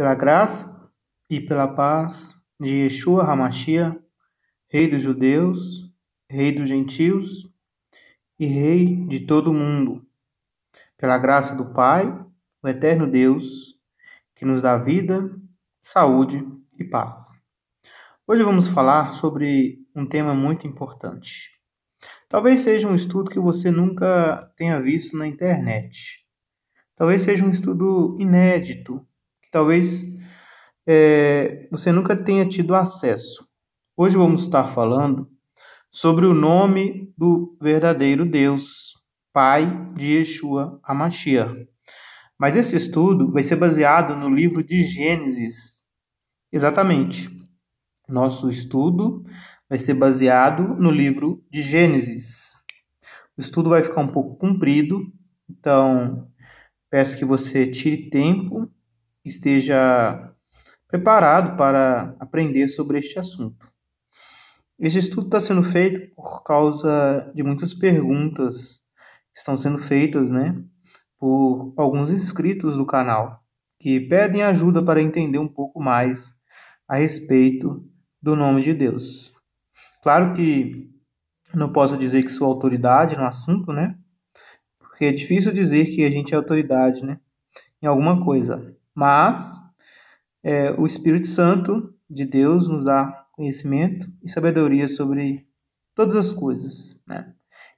Pela graça e pela paz de Yeshua HaMashiach, Rei dos Judeus, Rei dos Gentios e Rei de todo o mundo. Pela graça do Pai, o eterno Deus, que nos dá vida, saúde e paz. Hoje vamos falar sobre um tema muito importante. Talvez seja um estudo que você nunca tenha visto na internet. Talvez seja um estudo inédito, que talvez você nunca tenha tido acesso. Hoje vamos estar falando sobre o nome do verdadeiro Deus, Pai de Yeshua HaMashiach. Mas esse estudo vai ser baseado no livro de Gênesis. Exatamente. Nosso estudo vai ser baseado no livro de Gênesis. O estudo vai ficar um pouco comprido, então peço que você tire tempo, esteja preparado para aprender sobre este assunto. Este estudo está sendo feito por causa de muitas perguntas que estão sendo feitas, por alguns inscritos do canal, que pedem ajuda para entender um pouco mais a respeito do nome de Deus. Claro que não posso dizer que sou autoridade no assunto, porque é difícil dizer que a gente é autoridade, em alguma coisa. Mas o Espírito Santo de Deus nos dá conhecimento e sabedoria sobre todas as coisas,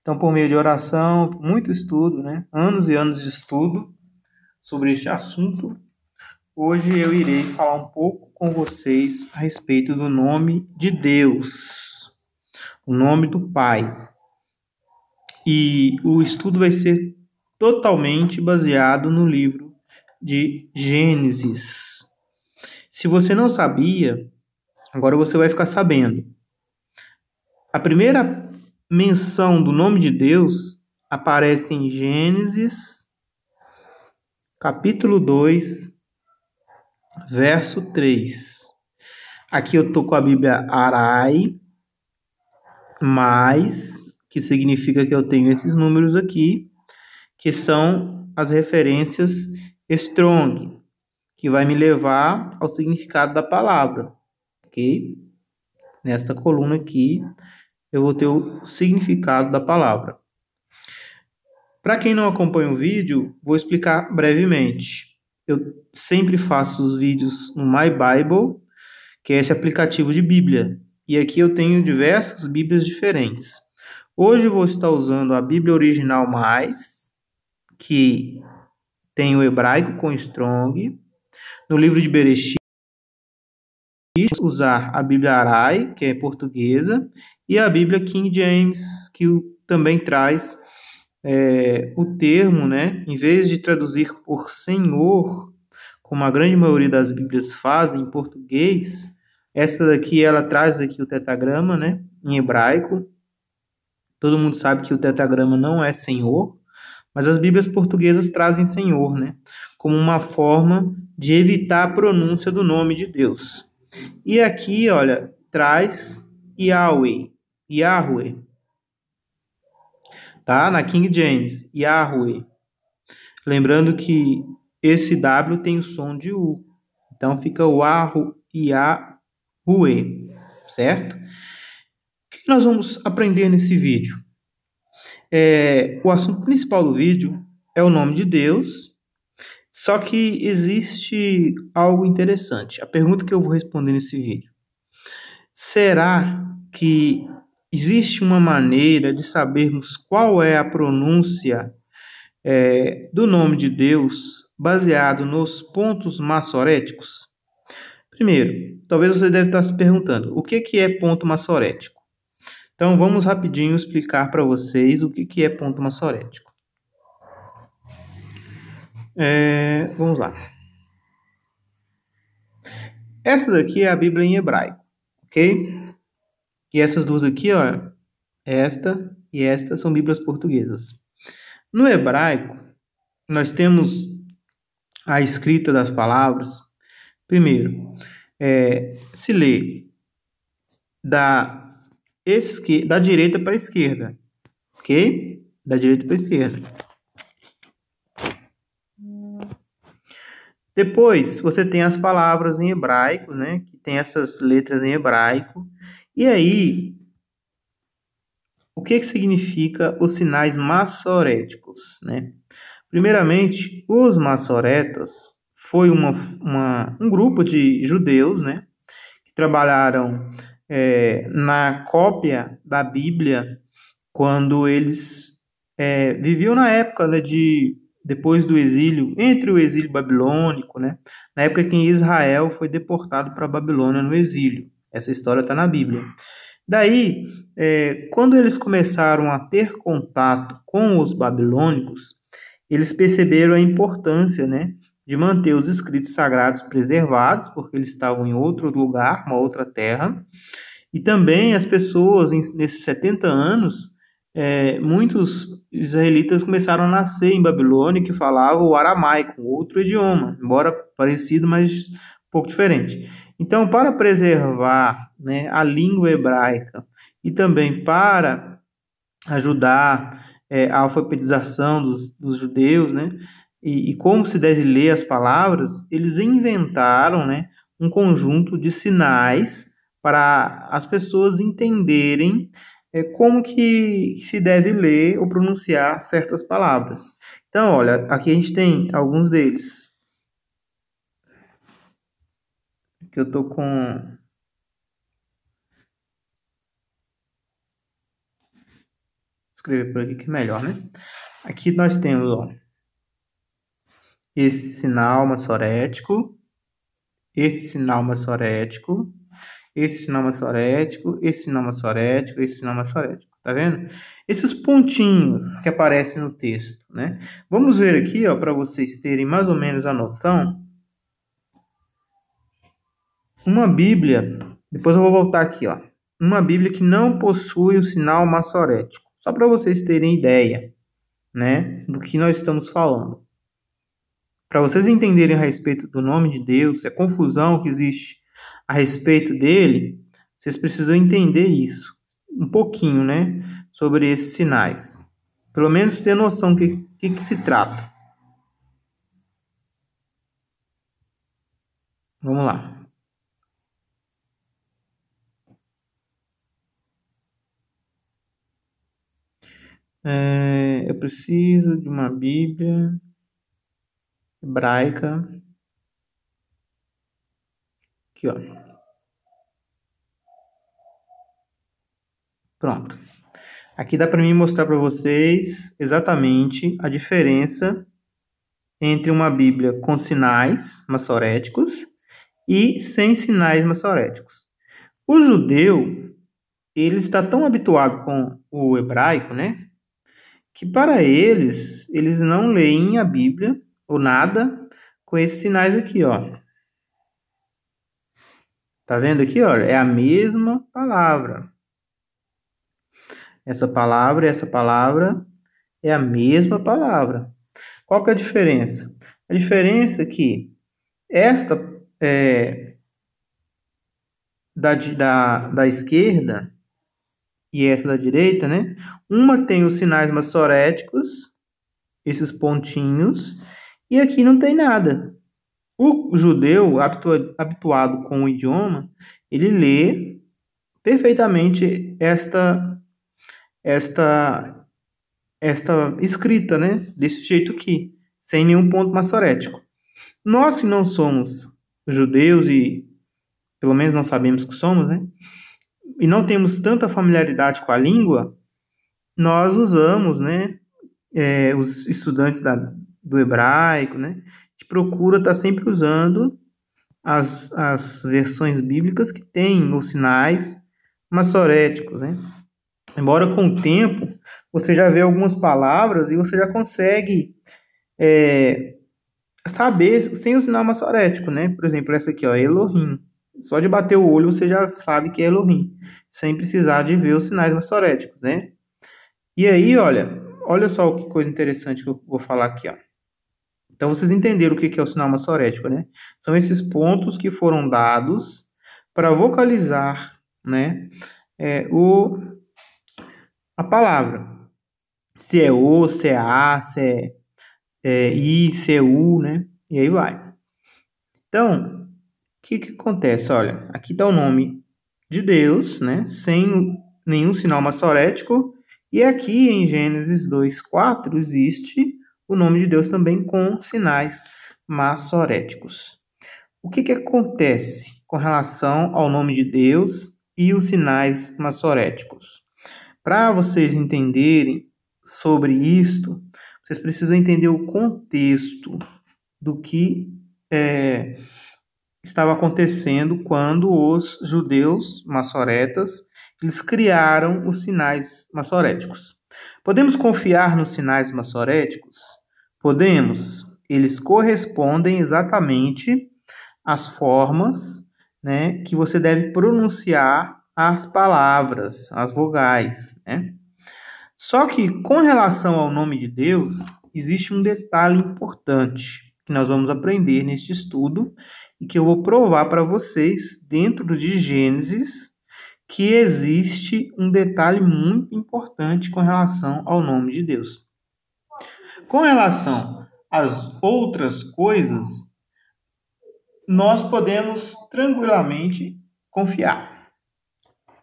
Então, por meio de oração, muito estudo, anos e anos de estudo sobre este assunto, hoje eu irei falar um pouco com vocês a respeito do nome de Deus, o nome do Pai. E o estudo vai ser totalmente baseado no livro de Gênesis. Se você não sabia, agora você vai ficar sabendo. A primeira menção do nome de Deus aparece em Gênesis, capítulo 2, verso 3. Aqui eu estou com a Bíblia Arai, que significa que eu tenho esses números aqui, que são as referências Strong, que vai me levar ao significado da palavra, ok? Nesta coluna aqui, eu vou ter o significado da palavra. Para quem não acompanha o vídeo, vou explicar brevemente. Eu sempre faço os vídeos no My Bible, que é esse aplicativo de Bíblia. E aqui eu tenho diversas Bíblias diferentes. Hoje eu vou estar usando a Bíblia Original Mais, que tem o hebraico com Strong. No livro de Bereshit, usar a Bíblia Arai, que é portuguesa, e a Bíblia King James, que também traz o termo, em vez de traduzir por Senhor, como a grande maioria das Bíblias fazem em português, essa daqui ela traz aqui o tetragrama, em hebraico. Todo mundo sabe que o tetragrama não é Senhor, mas as Bíblias portuguesas trazem Senhor, como uma forma de evitar a pronúncia do nome de Deus. E aqui, olha, traz Yahweh, tá? Na King James, Yahweh. Lembrando que esse W tem o som de U. Então fica o Yahweh, certo? O que nós vamos aprender nesse vídeo? O assunto principal do vídeo é o nome de Deus, só que existe algo interessante. A pergunta que eu vou responder nesse vídeo: será que existe uma maneira de sabermos qual é a pronúncia do nome de Deus baseado nos pontos massoréticos? Primeiro, talvez você deve estar se perguntando, o que é ponto massorético? Então, vamos rapidinho explicar para vocês o que é ponto massorético. Vamos lá. Essa daqui é a Bíblia em hebraico, ok? E essas duas aqui, ó, esta e esta, são Bíblias portuguesas. No hebraico, nós temos a escrita das palavras. Primeiro, se lê da direita para a esquerda, ok? Da direita para a esquerda. Depois, você tem as palavras em hebraico, né? Que tem essas letras em hebraico. E aí, o que que significa os sinais maçoréticos, né? Primeiramente, os maçoretas foi um grupo de judeus, né? Que trabalharam na cópia da Bíblia quando eles viviam na época, né, depois do exílio, entre o exílio babilônico, né, na época que Israel foi deportado para a Babilônia no exílio. Essa história está na Bíblia. Daí, quando eles começaram a ter contato com os babilônicos, eles perceberam a importância, né, de manter os escritos sagrados preservados, porque eles estavam em outro lugar, uma outra terra, e também as pessoas, nesses 70 anos, muitos israelitas começaram a nascer em Babilônia que falavam o aramaico, outro idioma, embora parecido, mas um pouco diferente. Então, para preservar, né, a língua hebraica e também para ajudar a alfabetização dos judeus, né, e como se deve ler as palavras, eles inventaram, né, um conjunto de sinais para as pessoas entenderem como que se deve ler ou pronunciar certas palavras. Então, olha, aqui a gente tem alguns deles, que eu tô com... Vou escrever por aqui que é melhor, né? Aqui nós temos, ó, esse sinal maçorético, esse sinal maçorético, esse sinal maçorético, esse sinal maçorético, esse sinal maçorético. Tá vendo? Esses pontinhos que aparecem no texto, né? Vamos ver aqui, ó, para vocês terem mais ou menos a noção. Uma Bíblia, depois eu vou voltar aqui, ó. Uma Bíblia que não possui o sinal maçorético. Só para vocês terem ideia, né, do que nós estamos falando. Para vocês entenderem a respeito do nome de Deus, a confusão que existe a respeito dele, vocês precisam entender isso. Um pouquinho, né? Sobre esses sinais. Pelo menos ter noção do que se trata. Vamos lá. Eu preciso de uma Bíblia hebraica. Aqui, ó. Pronto. Aqui dá para mim mostrar para vocês exatamente a diferença entre uma Bíblia com sinais maçoréticos e sem sinais maçoréticos. O judeu, ele está tão habituado com o hebraico, né, que para eles não leem a Bíblia ou nada com esses sinais aqui, ó. Tá vendo aqui, olha? É a mesma palavra. Essa palavra e essa palavra é a mesma palavra. Qual que é a diferença? A diferença é que esta da esquerda e essa da direita, né? Uma tem os sinais maçoréticos, esses pontinhos, e aqui não tem nada. O judeu, habituado com o idioma, ele lê perfeitamente esta escrita, né? Desse jeito aqui, sem nenhum ponto maçorético. Nós que não somos judeus e pelo menos não sabemos que somos, né? E não temos tanta familiaridade com a língua, nós usamos, né? Os estudantes do hebraico, né? A gente procura estar sempre usando as versões bíblicas que têm os sinais maçoréticos, né? Embora com o tempo você já vê algumas palavras e você já consegue saber sem o sinal maçorético, né? Por exemplo, essa aqui, ó, Elohim. Só de bater o olho você já sabe que é Elohim, sem precisar de ver os sinais maçoréticos, né? E aí, olha só que coisa interessante que eu vou falar aqui, ó. Então vocês entenderam o que é o sinal maçorético, né? São esses pontos que foram dados para vocalizar, né, a palavra. Se é O, se é A, se é I, se é U, né? E aí vai. Então, o que acontece? Olha, aqui está o nome de Deus, né? Sem nenhum sinal maçorético. E aqui em Gênesis 2:4 existe o nome de Deus também com sinais maçoréticos. O que acontece com relação ao nome de Deus e os sinais maçoréticos? Para vocês entenderem sobre isto, vocês precisam entender o contexto do que estava acontecendo quando os judeus maçoretas eles criaram os sinais maçoréticos. Podemos confiar nos sinais maçoréticos? Podemos. Eles correspondem exatamente às formas, né, que você deve pronunciar as palavras, as vogais, né? Só que com relação ao nome de Deus, existe um detalhe importante que nós vamos aprender neste estudo e que eu vou provar para vocês dentro de Gênesis, que existe um detalhe muito importante com relação ao nome de Deus. Com relação às outras coisas, nós podemos tranquilamente confiar.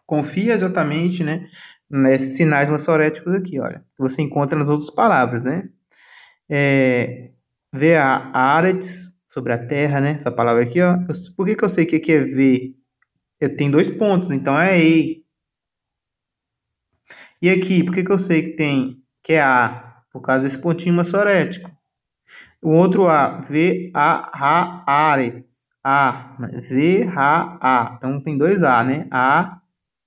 Confia exatamente, né, nesses sinais maçoréticos aqui, olha, que você encontra nas outras palavras, né? Ver a Aretz, sobre a terra, né? Essa palavra aqui, ó. Por que eu sei que aqui é V? Tem 2 pontos, então é E. E aqui, por que eu sei que é A? Por causa desse pontinho maçorético. O outro A, V-A-Ra-Aretz. A, V-Ra-A. Então tem 2 A, né? A,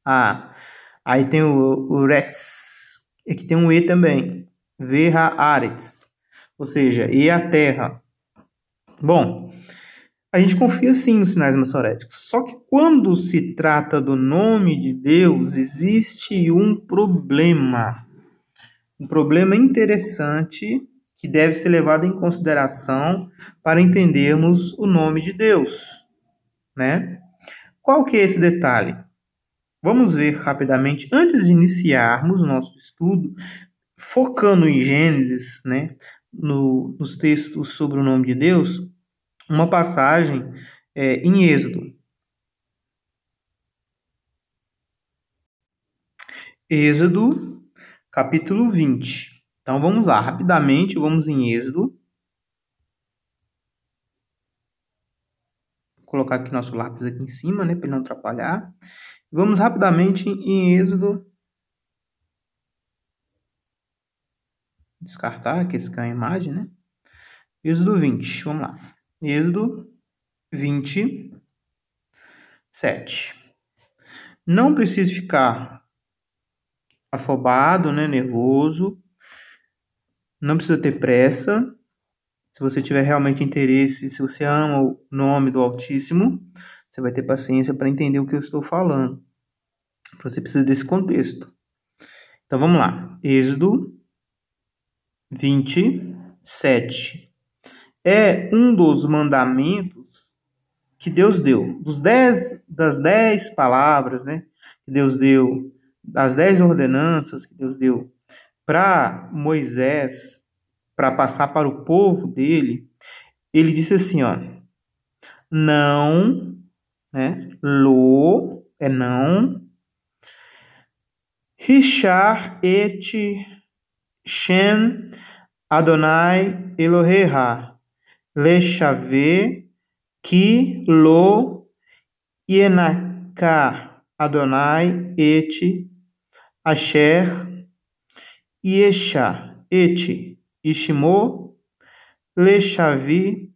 A. Aí tem o Retz. Aqui tem um E também. V-Ra-Aretz. Ou seja, E a terra. Bom, a gente confia sim nos sinais maçoréticos. Só que quando se trata do nome de Deus, existe um problema. Um problema interessante que deve ser levado em consideração para entendermos o nome de Deus, né? Qual que é esse detalhe? Vamos ver rapidamente, antes de iniciarmos o nosso estudo, focando em Gênesis, né, nos textos sobre o nome de Deus, uma passagem em Êxodo. Êxodo, capítulo 20. Então vamos lá, rapidamente, vamos em Êxodo. Vou colocar aqui nosso lápis aqui em cima, né, para ele não atrapalhar. Vamos rapidamente em Êxodo. Descartar aqui esse a imagem, né? Êxodo 20, vamos lá. Êxodo 27. Não precisa ficar afobado, né, nervoso. Não precisa ter pressa. Se você tiver realmente interesse, se você ama o nome do Altíssimo, você vai ter paciência para entender o que eu estou falando. Você precisa desse contexto. Então vamos lá. Êxodo 27. É um dos mandamentos que Deus deu. Das 10 palavras, né, que Deus deu, das 10 ordenanças que Deus deu para Moisés, para passar para o povo dele, ele disse assim, ó, não, né, lo é não, Richar et Shem Adonai Eloheha, Lechave ki lo yenaka Adonai et Asher Yesha et Ishmo Lechavi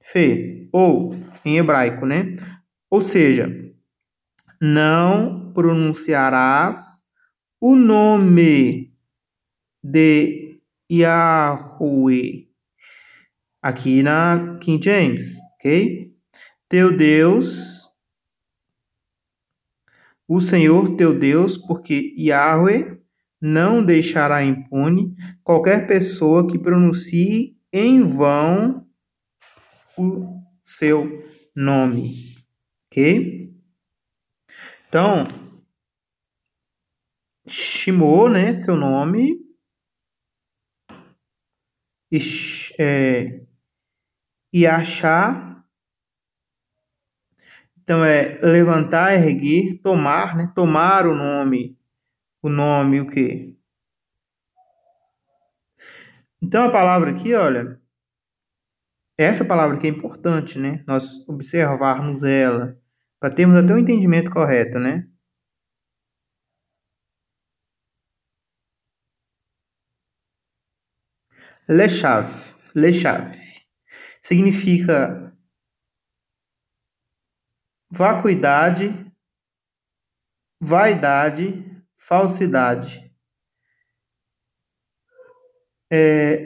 Fe, ou em hebraico, né? Ou seja, não pronunciarás o nome de Yahweh aqui na King James, ok? Teu Deus, o Senhor teu Deus, porque Yahweh não deixará impune qualquer pessoa que pronuncie em vão o seu nome, ok? Então, Shimô, né, seu nome, Yachá, Então é levantar, erguer, tomar, né? Tomar o nome. O nome, o quê? Então a palavra aqui, olha, essa palavra aqui é importante, né? Nós observarmos ela, para termos até o entendimento correto, né? Lechav, lechav, significa vacuidade, vaidade, falsidade,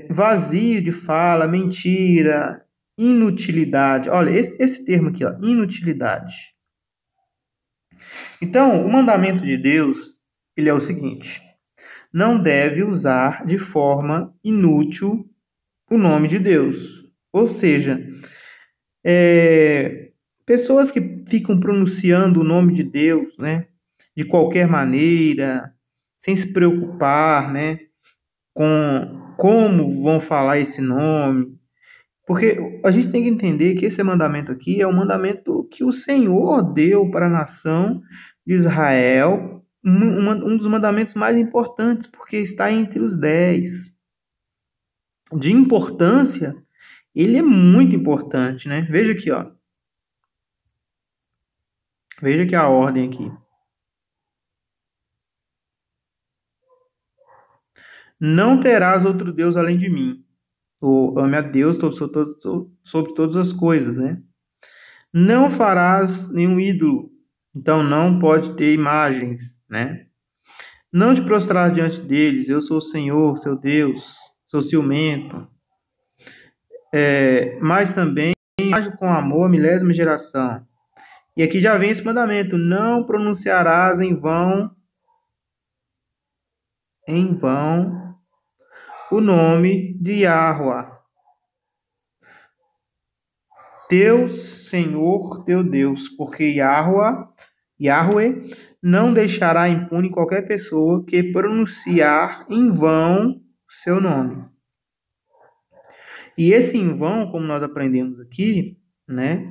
vazio de fala, mentira, inutilidade. Olha, esse termo aqui, ó, inutilidade. Então, o mandamento de Deus, ele é o seguinte: não deve usar de forma inútil o nome de Deus. Ou seja, pessoas que ficam pronunciando o nome de Deus, né, de qualquer maneira, sem se preocupar, né, com como vão falar esse nome, porque a gente tem que entender que esse mandamento aqui é um mandamento que o Senhor deu para a nação de Israel, um dos mandamentos mais importantes, porque está entre os 10. De importância, ele é muito importante, né? Veja aqui, ó. Veja aqui a ordem aqui. Não terás outro Deus além de mim. Ou ame a Deus sobre todas as coisas, né? Não farás nenhum ídolo. Então não pode ter imagens, né? Não te prostrar diante deles. Eu sou o Senhor, seu Deus. Sou ciumento. Mas também age com amor a milésima geração. E aqui já vem esse mandamento: não pronunciarás em vão o nome de Yahweh, teu Senhor, teu Deus, porque Yahweh não deixará impune qualquer pessoa que pronunciar em vão seu nome. E esse em vão, como nós aprendemos aqui, né,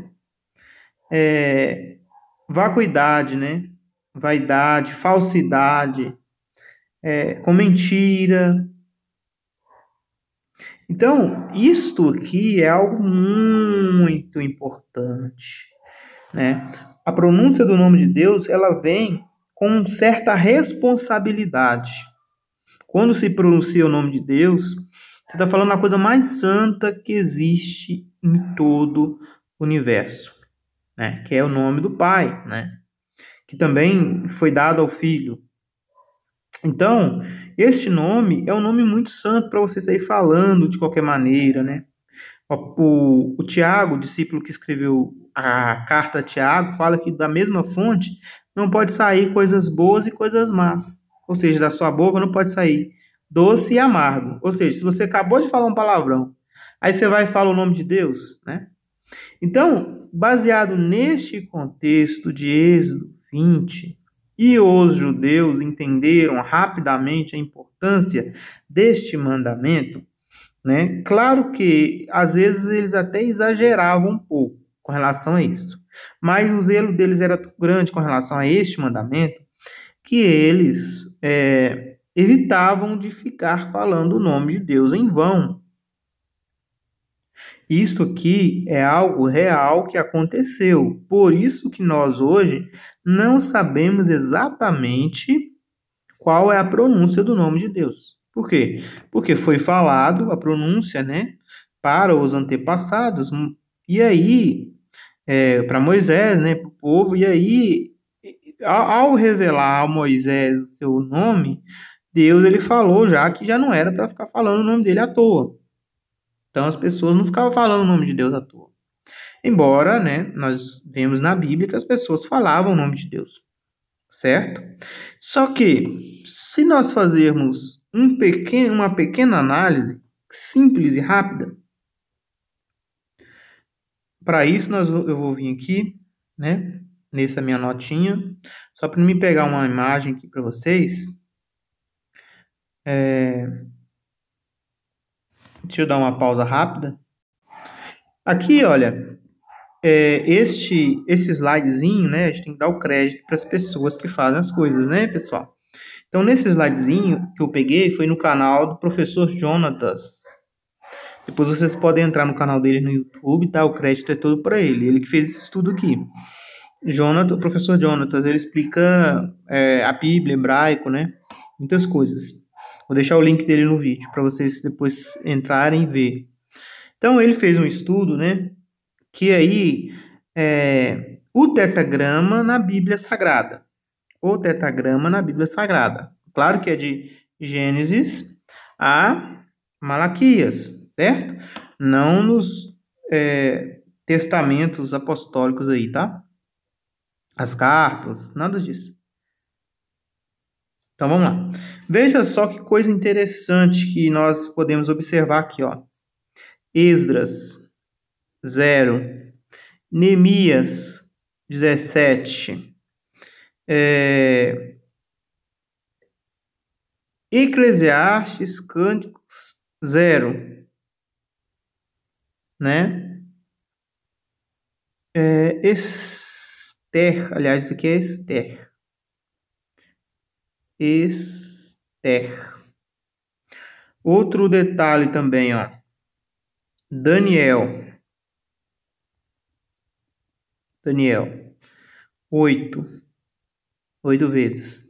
vacuidade, né, vaidade, falsidade, com mentira. Então, isto aqui é algo muito importante, né? A pronúncia do nome de Deus, ela vem com certa responsabilidade. Quando se pronuncia o nome de Deus, você está falando a coisa mais santa que existe em todo o universo, né? Que é o nome do Pai, né? Que também foi dado ao Filho. Então, este nome é um nome muito santo para você sair falando de qualquer maneira, né? O Tiago, o discípulo que escreveu a carta a Tiago, fala que da mesma fonte não pode sair coisas boas e coisas más. Ou seja, da sua boca não pode sair doce e amargo. Ou seja, se você acabou de falar um palavrão, aí você vai e fala o nome de Deus, né? Então, baseado neste contexto de Êxodo 20, e os judeus entenderam rapidamente a importância deste mandamento, né? Claro que às vezes eles até exageravam um pouco com relação a isso, mas o zelo deles era tão grande com relação a este mandamento que eles evitavam de ficar falando o nome de Deus em vão. Isto aqui é algo real que aconteceu, por isso que nós hoje não sabemos exatamente qual é a pronúncia do nome de Deus. Por quê? Porque foi falado a pronúncia, né, para os antepassados, e aí, para Moisés, né, para o povo, e aí, ao revelar a Moisés o seu nome, Deus ele falou já que já não era para ficar falando o nome dele à toa. Então as pessoas não ficavam falando o nome de Deus à toa. Embora, né, nós vemos na Bíblia que as pessoas falavam o nome de Deus, certo? Só que, se nós fazermos uma pequena análise, simples e rápida, para isso eu vou vir aqui, né, nessa minha notinha, só para me pegar uma imagem aqui para vocês. Deixa eu dar uma pausa rápida. Aqui, olha, esse slidezinho, né, a gente tem que dar o crédito para as pessoas que fazem as coisas, né, pessoal? Então, nesse slidezinho que eu peguei, foi no canal do professor Jonatas. Depois vocês podem entrar no canal dele no YouTube, tá? O crédito é todo para ele. Ele que fez esse estudo aqui. O professor Jonatas, ele explica a Bíblia, hebraico, né? Muitas coisas. Vou deixar o link dele no vídeo para vocês depois entrarem e ver. Então, ele fez um estudo, né? Que aí o tetragrama na Bíblia Sagrada. O tetragrama na Bíblia Sagrada. Claro que é de Gênesis a Malaquias, certo? Não nos testamentos apostólicos aí, tá? As cartas, nada disso. Então vamos lá. Veja só que coisa interessante que nós podemos observar aqui, ó. Esdras, 0. Neemias, 17. Eclesiastes, Cânticos, 0. Né? Esther, aliás, isso aqui é Esther. Esther. Outro detalhe também, ó. Daniel, 8. 8 vezes.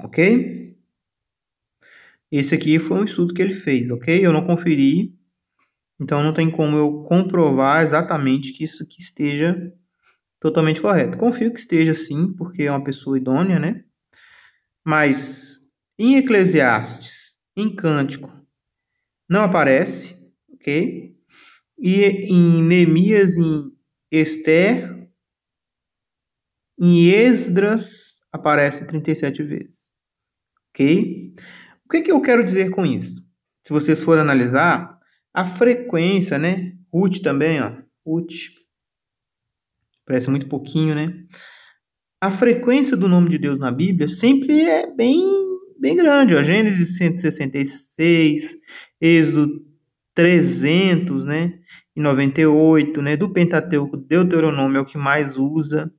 Ok? Esse aqui foi um estudo que ele fez, ok? Eu não conferi, então não tem como eu comprovar exatamente que isso aqui esteja totalmente correto. Confio que esteja sim, porque é uma pessoa idônea, né? Mas em Eclesiastes, em Cântico, não aparece, ok? E em Neemias, em Esther, em Esdras, aparece 37 vezes, ok? O que que eu quero dizer com isso? Se vocês forem analisar, a frequência, né? Ruth também, ó. Ruth, parece muito pouquinho, né? A frequência do nome de Deus na Bíblia sempre é bem grande, ó. Gênesis 166, Êxodo 300, né? E 98, né? Do Pentateuco, Deuteronômio é o que mais usa.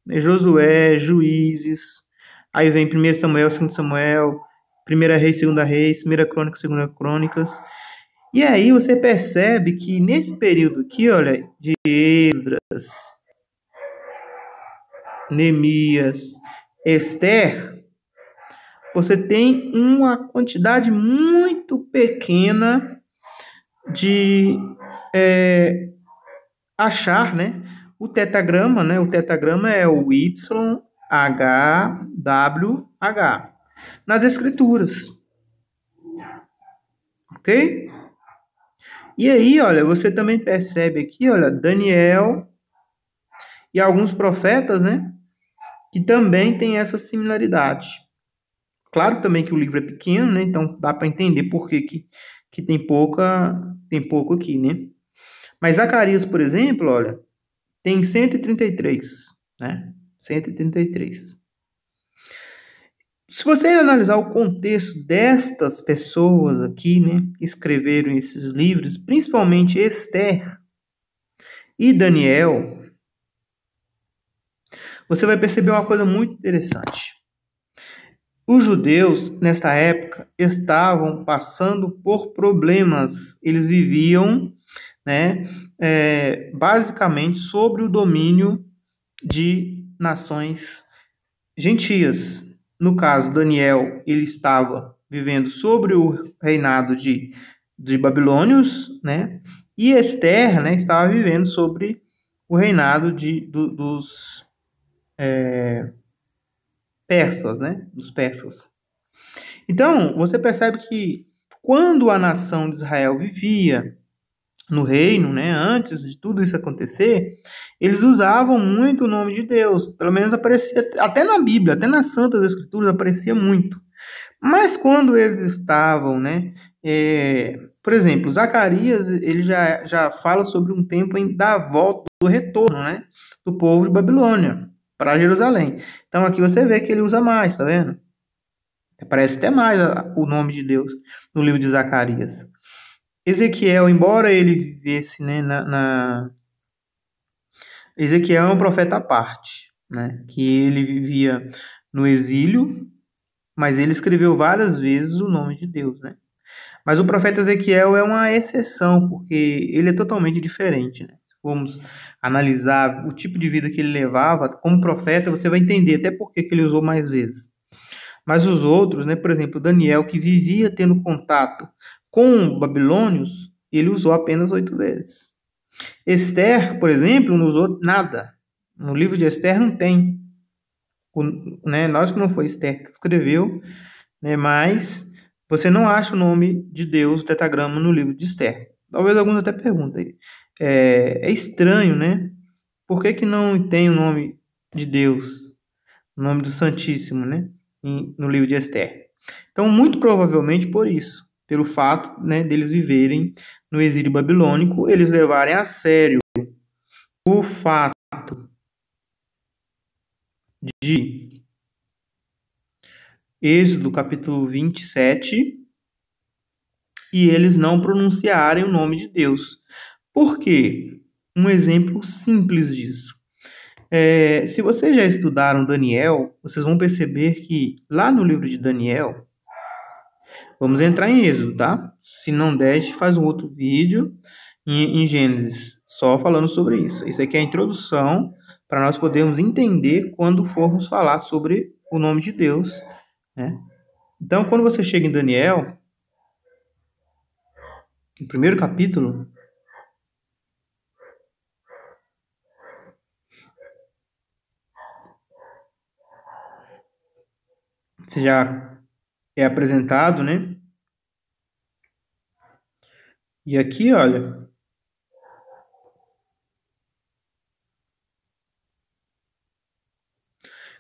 Josué, Juízes, aí vem 1 Samuel, 2 Samuel, 1 Reis, 2 Reis, 1 Crônicas, 2 Crônicas. E aí você percebe que nesse período aqui, olha, de Esdras, Neemias, Esther, você tem uma quantidade muito pequena de achar, né, o tetragrama, né? O tetragrama é o YHWH nas escrituras, ok? E aí, olha, você também percebe aqui, olha, Daniel e alguns profetas, né, que também tem essa similaridade. Claro também que o livro é pequeno, né? Então dá para entender por que tem pouco aqui, né? Mas Zacarias, por exemplo, olha, tem 133, né? 133. Se você analisar o contexto destas pessoas aqui, né, que escreveram esses livros, principalmente Esther e Daniel, você vai perceber uma coisa muito interessante. Os judeus, nessa época, estavam passando por problemas. Eles viviam, né, basicamente sobre o domínio de nações gentias. No caso, Daniel, ele estava vivendo sobre o reinado de babilônios, né? E Esther, né, estava vivendo sobre o reinado dos persas, né? Dos persas. Então, você percebe que quando a nação de Israel vivia no reino, né, antes de tudo isso acontecer, eles usavam muito o nome de Deus. Pelo menos aparecia, até na Bíblia, até nas Santas Escrituras aparecia muito. Mas quando eles estavam, né, por exemplo, Zacarias, ele já fala sobre um tempo da volta, do retorno, né, do povo de Babilônia para Jerusalém. Então aqui você vê que ele usa mais, tá vendo? Aparece até mais o nome de Deus no livro de Zacarias. Ezequiel, embora ele vivesse, né, Ezequiel é um profeta à parte, né? Que ele vivia no exílio, mas ele escreveu várias vezes o nome de Deus, né? Mas o profeta Ezequiel é uma exceção, porque ele é totalmente diferente, né? Se formos analisar o tipo de vida que ele levava, como profeta, você vai entender até por que que ele usou mais vezes. Mas os outros, né, por exemplo, Daniel, que vivia tendo contato com babilônios, ele usou apenas 8 vezes. Esther, por exemplo, não usou nada. No livro de Esther não tem. O, né, lógico que não foi Esther que escreveu, né, mas você não acha o nome de Deus, o tetragrama, no livro de Esther. Talvez alguns até perguntem. É estranho, né? Por que que não tem o nome de Deus, o nome do Santíssimo, né, no livro de Esther? Então, muito provavelmente por isso, pelo fato, né, deles viverem no exílio babilônico, eles levarem a sério o fato de Êxodo capítulo 27 e eles não pronunciarem o nome de Deus. Por quê? Um exemplo simples disso. Se vocês já estudaram Daniel, vocês vão perceber que lá no livro de Daniel, vamos entrar em Êxodo, tá? Se não der, a gente faz um outro vídeo em Gênesis, só falando sobre isso. Isso aqui é a introdução para nós podermos entender quando formos falar sobre o nome de Deus, né? Então, quando você chega em Daniel, no primeiro capítulo, você já é apresentado, né? E aqui, olha,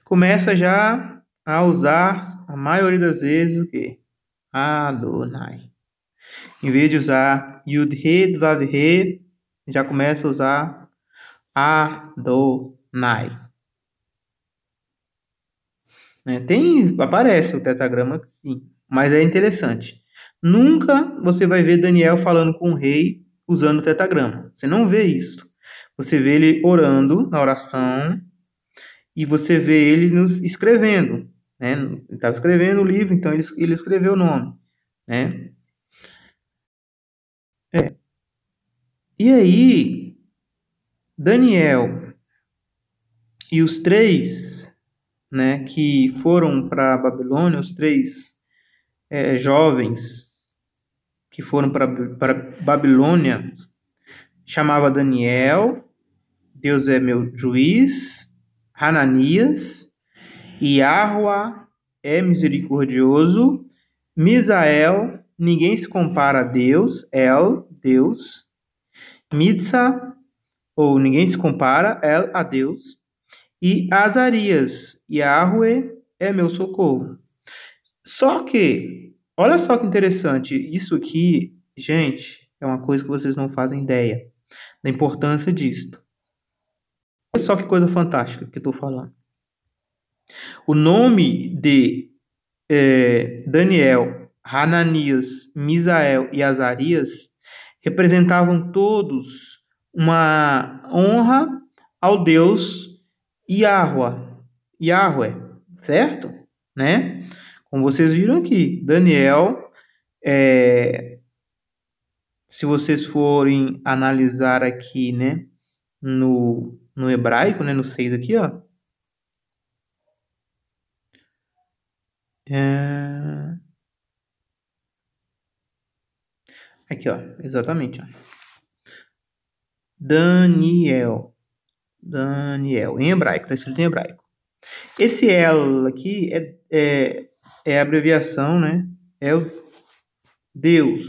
começa já a usar a maioria das vezes o quê? Adonai. Em vez de usar Yud-He, Vav-He, já começa a usar Adonai. Né? Aparece o tetragrama, sim, mas é interessante. Nunca você vai ver Daniel falando com o rei usando o tetragrama. Você não vê isso. Você vê ele orando na oração e você vê ele nos escrevendo, né? Ele estava escrevendo o livro, então ele escreveu o nome, né? E aí, Daniel e os três, né, que foram para Babilônia, os três jovens que foram para Babilônia, chamava Daniel, Deus é meu juiz, Hananias, Yahua é misericordioso, Misael, ninguém se compara a Deus, El, Deus, Mitsa, ou ninguém se compara, El, a Deus, e Azarias, Yahweh é meu socorro. Só que, olha só que interessante, isso aqui, gente, é uma coisa que vocês não fazem ideia da importância disso. Olha só que coisa fantástica que eu estou falando. O nome de Daniel, Hananias, Misael e Azarias representavam todos uma honra ao Deus Yahweh, certo? Né? Como vocês viram aqui, Daniel, se vocês forem analisar aqui, né, no hebraico, né, no 6 aqui, ó, aqui, ó, exatamente, ó. Daniel, em hebraico, está escrito em hebraico. Esse El aqui é a abreviação, né? É o Deus.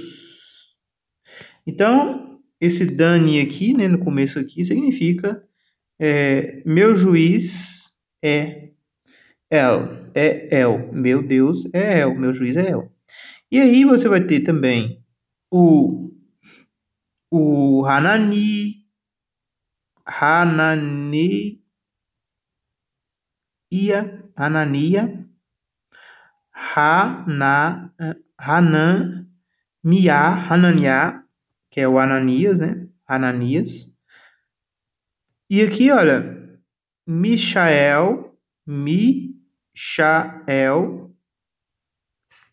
Então, esse Dani aqui, né, no começo aqui, significa meu juiz é El. Meu Deus é El, meu juiz é El. E aí você vai ter também o Hanania, Hananiah, que é o Ananias, né? Ananias. E aqui, olha, Michael,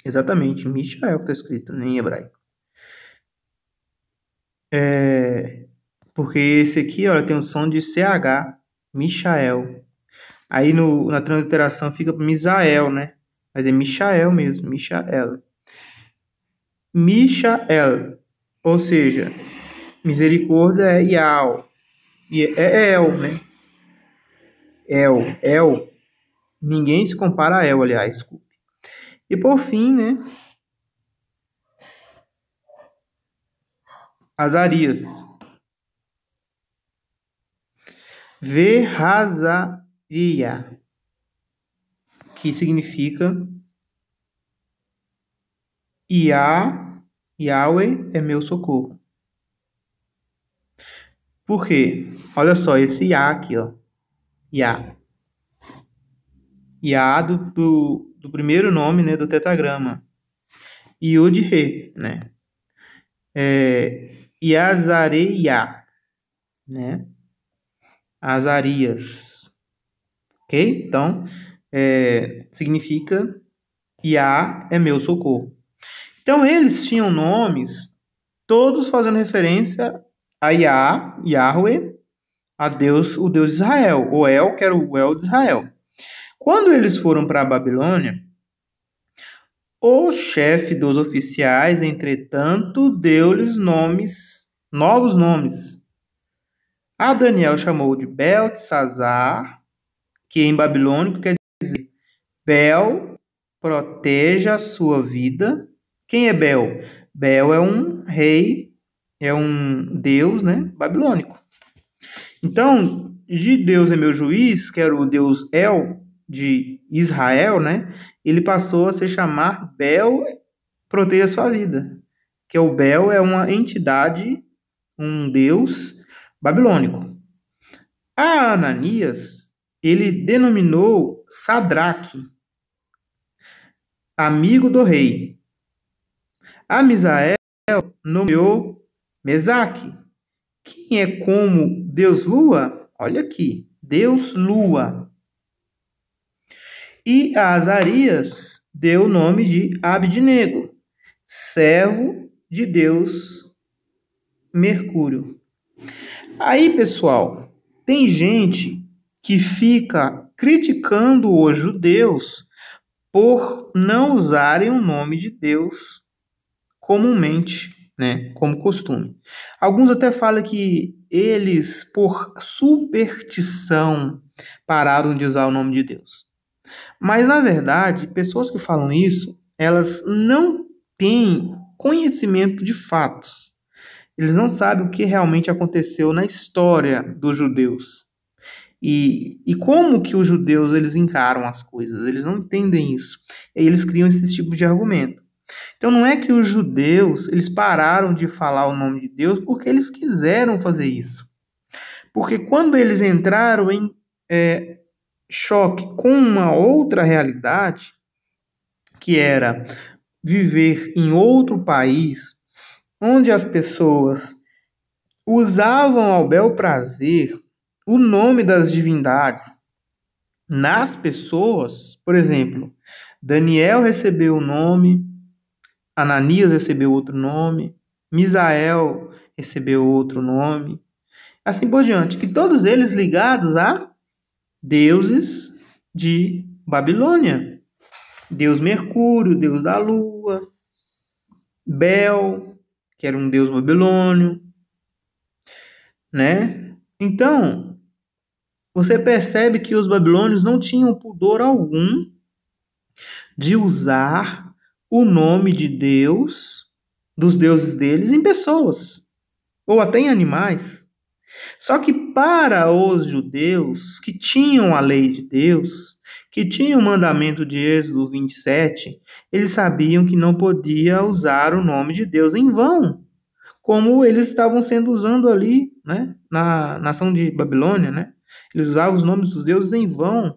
exatamente, Michael que está escrito em hebraico. Porque esse aqui, olha, tem o som de CH, Michael. Aí na transliteração fica Misael, né? Mas é Michael mesmo, Michael. Michael, ou seja, misericórdia é Yao. E é El, né? El. Ninguém se compara a El, aliás, desculpe. E por fim, né? Azarias. Verrazaria, que significa Yahweh é meu socorro. Por quê? Olha só, esse Yah aqui, ó. Yah. Yah do primeiro nome, né, do tetragrama. Yud-He, né? Yazareia, né? Azarias. Ok? Então, significa Yah é meu socorro. Então, eles tinham nomes, todos fazendo referência a Yah, Yahweh, a Deus, o Deus de Israel, o El, que era o El de Israel. Quando eles foram para a Babilônia, o chefe dos oficiais, entretanto, deu-lhes novos nomes. A Daniel chamou de Beltesazar, que em babilônico quer dizer Bel, proteja a sua vida. Quem é Bel? Bel é um rei, é um deus, né, babilônico. Então, de Deus é meu juiz, que era o deus El de Israel, né? Ele passou a se chamar Bel, proteja a sua vida. Que o Bel é uma entidade, um deus babilônico. A Ananias, ele denominou Sadraque, amigo do rei. A Misael nomeou Mesaque. Quem é como Deus Lua? Olha aqui, Deus Lua. E a Azarias deu o nome de Abednego, servo de Deus Mercúrio. Aí, pessoal, tem gente que fica criticando os judeus por não usarem o nome de Deus comumente, né, como costume. Alguns até falam que eles, por superstição, pararam de usar o nome de Deus. Mas, na verdade, pessoas que falam isso, elas não têm conhecimento de fatos. Eles não sabem o que realmente aconteceu na história dos judeus. E como que os judeus eles encaram as coisas. Eles não entendem isso. E eles criam esse tipo de argumento. Então não é que os judeus eles pararam de falar o nome de Deus porque eles quiseram fazer isso. Porque quando eles entraram em choque com uma outra realidade, que era viver em outro país, onde as pessoas usavam ao bel prazer o nome das divindades nas pessoas. Por exemplo, Daniel recebeu um nome, Ananias recebeu outro nome, Misael recebeu outro nome, assim por diante. E todos eles ligados a deuses de Babilônia. Deus Mercúrio, deus da lua, Bel, que era um deus babilônio, né? Então, você percebe que os babilônios não tinham pudor algum de usar o nome de Deus, dos deuses deles, em pessoas, ou até em animais. Só que para os judeus que tinham a lei de Deus, que tinham o mandamento de Êxodo 27, eles sabiam que não podia usar o nome de Deus em vão, como eles estavam sendo usando ali, né, na nação de Babilônia, né? Eles usavam os nomes dos deuses em vão,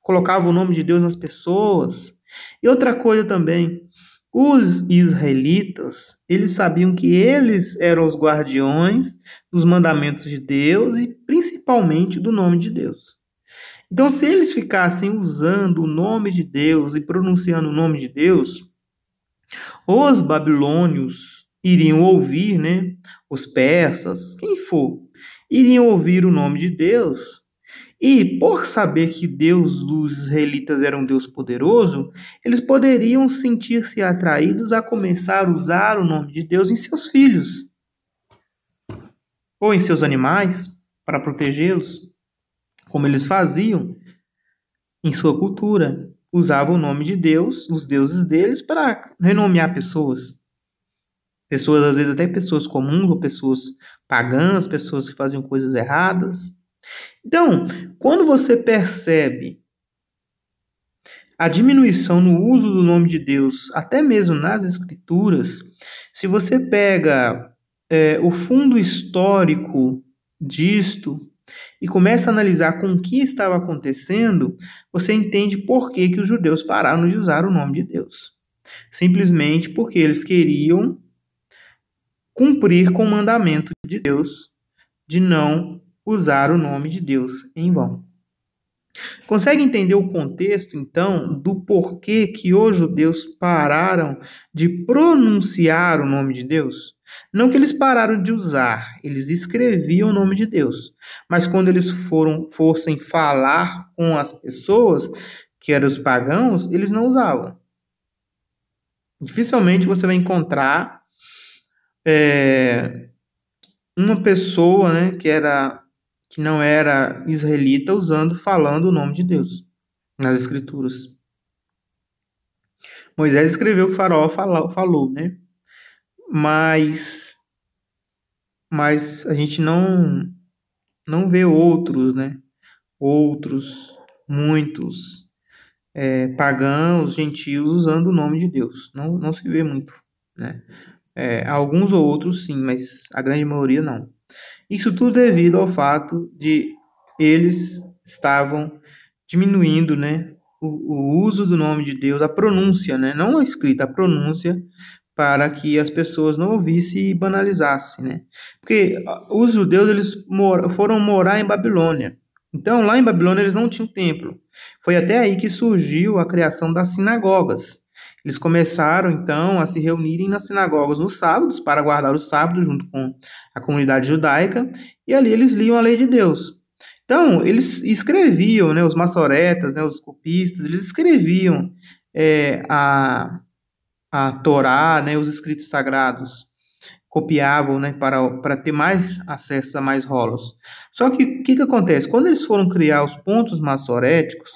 colocavam o nome de Deus nas pessoas. E outra coisa também, Os israelitas, eles sabiam que eles eram os guardiões dos mandamentos de Deus e principalmente do nome de Deus. Então, se eles ficassem usando o nome de Deus e pronunciando o nome de Deus, os babilônios iriam ouvir, né? Os persas, quem for, iriam ouvir o nome de Deus. E por saber que Deus dos israelitas era um Deus poderoso, eles poderiam sentir-se atraídos a começar a usar o nome de Deus em seus filhos ou em seus animais para protegê-los, como eles faziam em sua cultura. Usavam o nome de Deus, os deuses deles, para renomear pessoas. Pessoas, às vezes, até pessoas comuns, ou pessoas pagãs, pessoas que faziam coisas erradas. Então, quando você percebe a diminuição no uso do nome de Deus, até mesmo nas Escrituras, se você pega o fundo histórico disto e começa a analisar com o que estava acontecendo, você entende por que os judeus pararam de usar o nome de Deus. Simplesmente porque eles queriam cumprir com o mandamento de Deus de não usar o nome de Deus em vão. Consegue entender o contexto, então, do porquê que os judeus pararam de pronunciar o nome de Deus? Não que eles pararam de usar, eles escreviam o nome de Deus. Mas quando eles fossem falar com as pessoas, que eram os pagãos, eles não usavam. Dificilmente você vai encontrar uma pessoa, né, que não era israelita falando o nome de Deus nas Escrituras. Moisés escreveu o que o faraó falou, né? Mas a gente não vê outros, né? Muitos pagãos, gentios usando o nome de Deus. Não se vê muito, né? Alguns ou outros sim, mas a grande maioria não. Isso tudo devido ao fato de eles estavam diminuindo, né, o uso do nome de Deus, a pronúncia, né, não a escrita, a pronúncia, para que as pessoas não ouvissem e banalizassem, né? Porque os judeus eles foram morar em Babilônia. Então, lá em Babilônia eles não tinham templo. Foi até aí que surgiu a criação das sinagogas. Eles começaram, então, a se reunirem nas sinagogas nos sábados, para guardar o sábado junto com a comunidade judaica, e ali eles liam a lei de Deus. Então, eles escreviam, né, os maçoretas, né, os copistas, eles escreviam a Torá, né, os escritos sagrados, copiavam, né, para ter mais acesso a mais rolos. Só que o que acontece? Quando eles foram criar os pontos maçoréticos,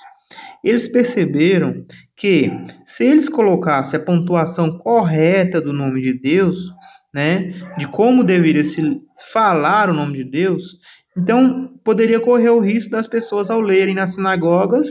eles perceberam que se eles colocassem a pontuação correta do nome de Deus, né, de como deveria se falar o nome de Deus, então poderia correr o risco das pessoas ao lerem nas sinagogas,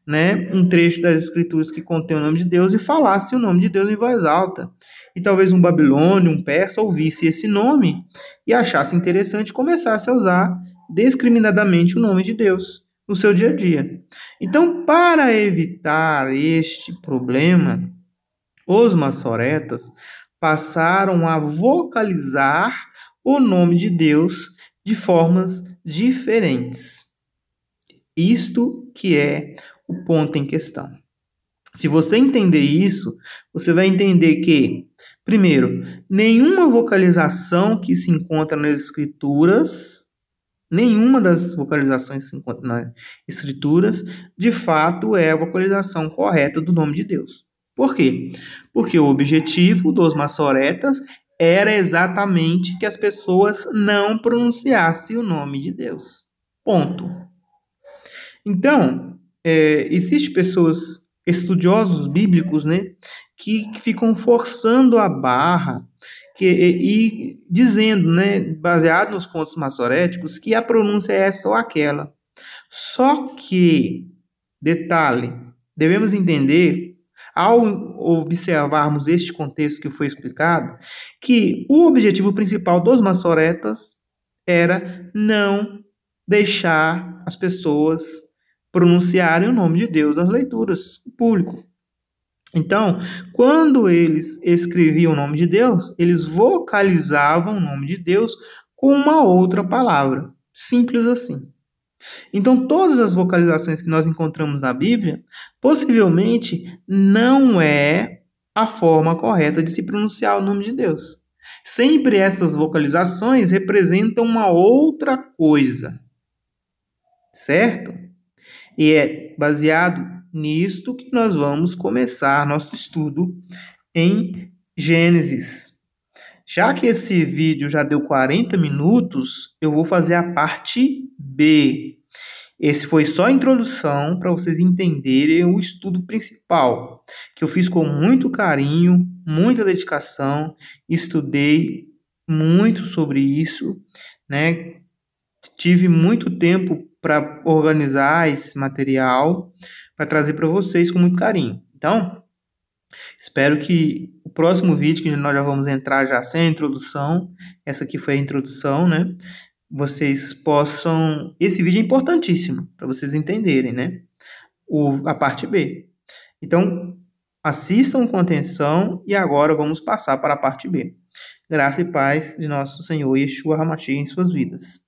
né, um trecho das escrituras que contém o nome de Deus e falasse o nome de Deus em voz alta. E talvez um babilônio, um persa ouvisse esse nome e achasse interessante e começasse a usar discriminadamente o nome de Deus no seu dia a dia. Então, para evitar este problema, os maçoretas passaram a vocalizar o nome de Deus de formas diferentes. Isto que é o ponto em questão. Se você entender isso, você vai entender que, primeiro, nenhuma vocalização que se encontra nas escrituras, nenhuma das vocalizações que se encontram nas escrituras, de fato é a vocalização correta do nome de Deus. Por quê? Porque o objetivo dos maçoretas era exatamente que as pessoas não pronunciassem o nome de Deus. Ponto. Então, existem pessoas, estudiosos bíblicos, né, que ficam forçando a barra e dizendo, né, baseado nos pontos maçoréticos, que a pronúncia é essa ou aquela. Só que, detalhe, devemos entender, ao observarmos este contexto que foi explicado, que o objetivo principal dos maçoretas era não deixar as pessoas pronunciarem o nome de Deus nas leituras em público. Então, quando eles escreviam o nome de Deus, eles vocalizavam o nome de Deus com uma outra palavra. Simples assim. Então, todas as vocalizações que nós encontramos na Bíblia, possivelmente não é a forma correta de se pronunciar o nome de Deus. Sempre essas vocalizações representam uma outra coisa, certo? E é baseado nisto que nós vamos começar nosso estudo em Gênesis. Já que esse vídeo já deu 40 minutos, eu vou fazer a parte B. Esse foi só a introdução para vocês entenderem o estudo principal, que eu fiz com muito carinho, muita dedicação, estudei muito sobre isso, né? Tive muito tempo para organizar esse material, para trazer para vocês com muito carinho. Então, espero que o próximo vídeo, que nós já vamos entrar já sem a introdução, essa aqui foi a introdução, né? Vocês possam... Esse vídeo é importantíssimo para vocês entenderem, né? A parte B. Então, assistam com atenção e agora vamos passar para a parte B. Graça e paz de nosso Senhor Yeshua HaMashiach em suas vidas.